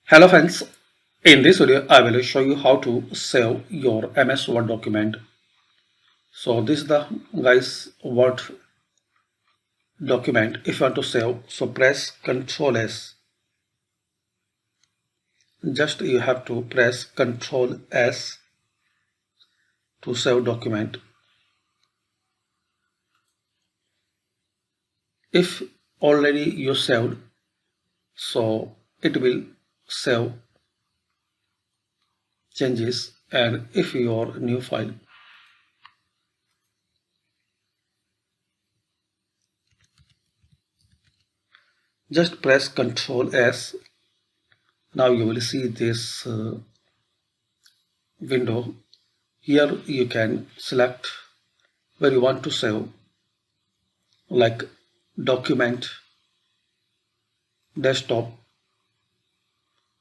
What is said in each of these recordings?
Hello friends, in this video I will show you how to save your MS Word document. So this is the guys Word document. If you want to save, so press Ctrl S. Just you have to press Ctrl S to save document. If already you saved, so it will save changes, and if your new file, just press Ctrl S. Now you will see this window. Here you can select where you want to save, like document, desktop,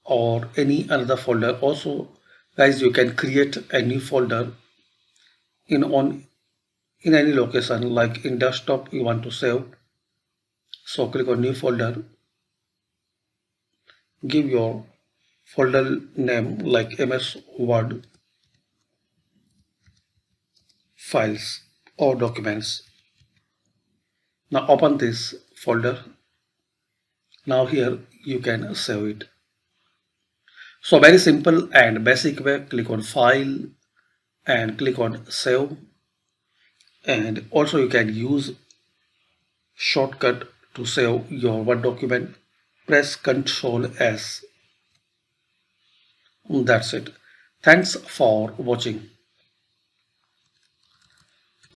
or any another folder. Also guys, you can create a new folder in any location, like in desktop you want to save, so click on new folder, give your folder name like MS Word files or documents. Now open this folder. Now here you can save it. So very simple and basic way. Click on file and click on save, and also you can use shortcut to save your Word document. Press Ctrl S. That's it. Thanks for watching.